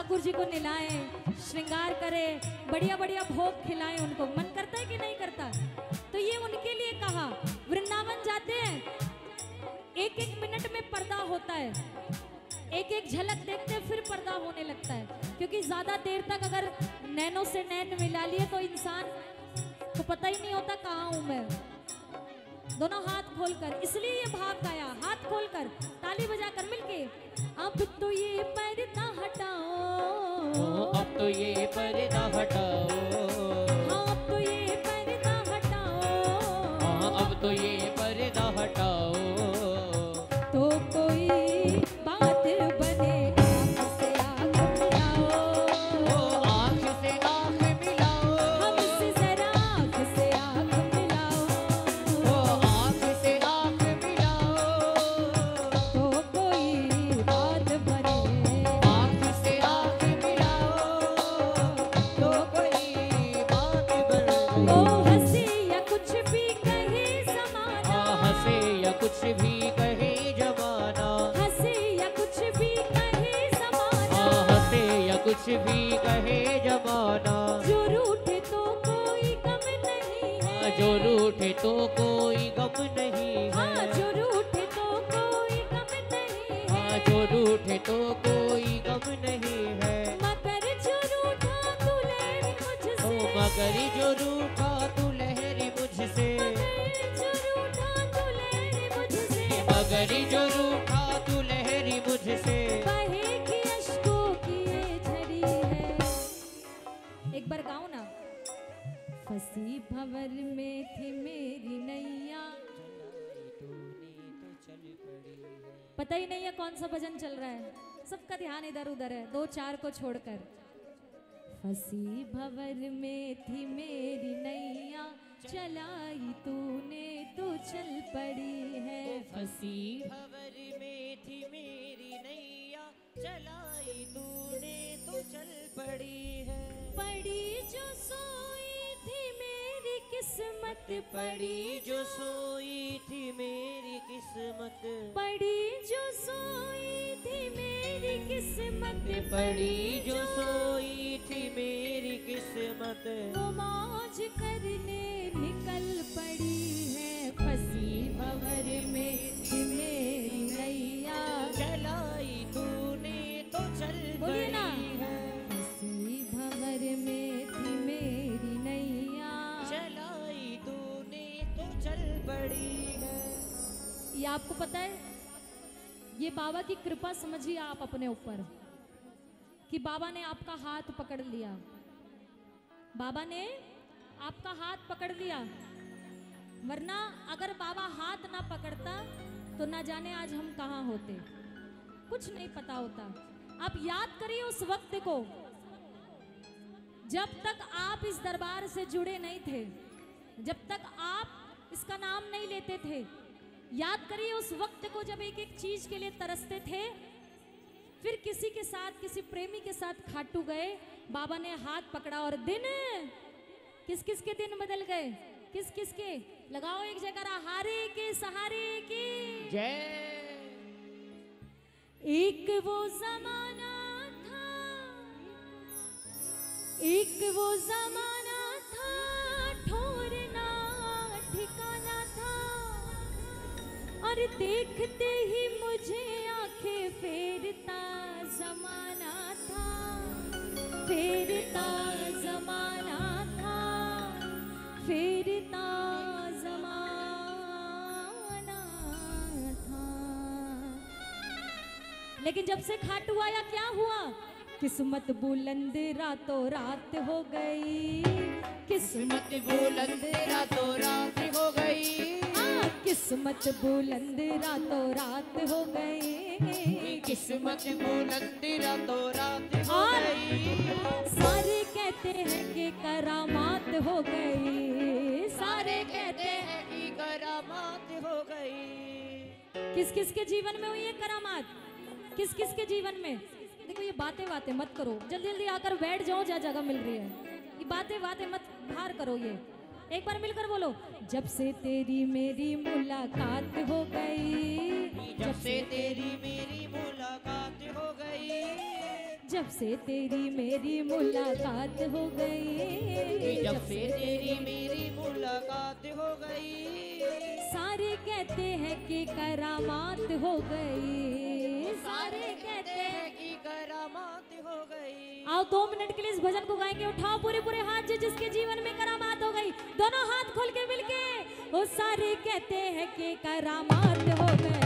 ठाकुर जी को निलाएं, श्रृंगार करें, बढ़िया बढ़िया भोग खिलाएं उनको। मन करता है कि नहीं करता? तो ये उनके लिए कहा। वृंदावन जाते हैं, एक एक मिनट में पर्दा होता है, एक एक झलक देखते हैं फिर पर्दा होने लगता है, क्योंकि ज्यादा देर तक अगर नैनों से नैन मिला लिए तो इंसान को पता ही नहीं होता कहाँ हूं मैं। दोनों हाथ खोलकर, इसलिए ये भाव गाया, हाथ खोलकर ताली बजाकर मिलके। अब तो ये पर्दा हटाओ, अब तो ये पर्दा हटाओ, हाँ अब तो ये पर्दा हटाओ, हाँ अब तो ये पर्दा हटाओ। तो कोई बात बने आँख से आँख मिलाओ, आँख से आँख मिलाओ, हमसे जरा आँख से आँख मिलाओ, आँख से आँख मिलाओ। तो कोई बात बने, आँख से आँख मिलाओ, तो कोई बात बने। ओ हंसे या कुछ भी कहे ज़माना, हंसे या कुछ भी कहे जमाना, हंसे या कुछ भी कहे ज़माना, हंसे या कुछ भी कहे जमाना। जो रूठे तो कोई गम नहीं है, जो रूठे तो कोई गम नहीं हाँ है, जो रूठे तो कोई गम नहीं है, जो रूठे तो कोई गम नहीं है। मगर जो रूठा तू लहरी मुझसे, मगर जो रूठा तू लहरी मुझसे, जो रूठा तू लहरी मुझसे, मगर जो रूठा तू लहरी मुझसे। बहेगी अश्कों की ये झड़ी है। एक बार गाओ ना। फंसी भंवर में थी मेरी नैया, पता ही नहीं है कौन सा भजन चल रहा है, सबका ध्यान इधर उधर है, दो चार को छोड़कर। फंसी भंवर में थी मेरी नैया, चलाई तूने तो चल पड़ी है। फंसी भंवर में थी मेरी नैया, चलाई तूने तो चल पड़ी है। पड़ी जो सोई थी मेरी किस्मत, पड़ी जो सोई थी मेरी किस्मत, पड़ी जो सोई थी मेरी किस्मत, पड़ी जो सोई थी मेरी किस्मत। वो मौज करने निकल पड़ी है। फंसी भंवर में थी मेरी नैया, चलाई तूने तो चल बोलिए ना। पड़ी है। फंसी भंवर में थी मेरी नैया, चलाई तूने तो चल पड़ी है। ये आपको पता है, ये बाबा की कृपा समझिए आप अपने ऊपर, कि बाबा ने आपका हाथ पकड़ लिया, बाबा ने आपका हाथ पकड़ लिया। वरना अगर बाबा हाथ ना पकड़ता तो ना जाने आज हम कहाँ होते, कुछ नहीं पता होता। आप याद करिए उस वक्त को, जब तक आप इस दरबार से जुड़े नहीं थे, जब तक आप इसका नाम नहीं लेते थे। याद करिए उस वक्त को जब एक एक चीज के लिए तरसते थे, फिर किसी के साथ, किसी प्रेमी के साथ खाटू गए, बाबा ने हाथ पकड़ा और दिन, किस किस के दिन बदल गए, किस किस के, लगाओ एक जगह, हारे के सहारे के जय। एक वो जमाना था, एक वो जमाना था, ठोरना ठिकाना था, और देखते ही मुझे आंखें फेरता जमाना था, फेरता जमाना था, फेरता जमाना था। लेकिन जब से खाटू आया क्या हुआ? किस्मत बुलंद रातों रात हो गई, किस्मत बुलंद रातों रात हो गई, किस्मत बुलंद रातों रात हो गई, किस्मत बुलंद रातों रात हो और गई। सारे कहते हैं कि करामात हो गई, सारे कहते हैं कि करामात हो गई। किस किस के जीवन में हुई है करामात, किस किस के जीवन में? देखो ये बातें बातें मत करो, जल्दी जल्दी आकर बैठ जाओ जहाँ जगह मिल रही है, ये बातें बातें मत बाहर करो। ये एक बार मिलकर बोलो, जब से तेरी मेरी मुलाकात हो गई, जब से तेरी मेरी मुलाकात हो गई, जब से तेरी मेरी मुलाकात हो गई, जब से तेरी मेरी मुलाकात हो गई, सारे कहते हैं कि करामात हो गई, सारे कहते हैं कि करामात हो गई। आओ 2 मिनट के लिए इस भजन को गाएंगे। उठाओ पूरे पूरे हाथ जो जिसके जीवन में करामात हो गई, दोनों हाथ खोल के मिलके। वो सारे कहते हैं कि करामात हो गई।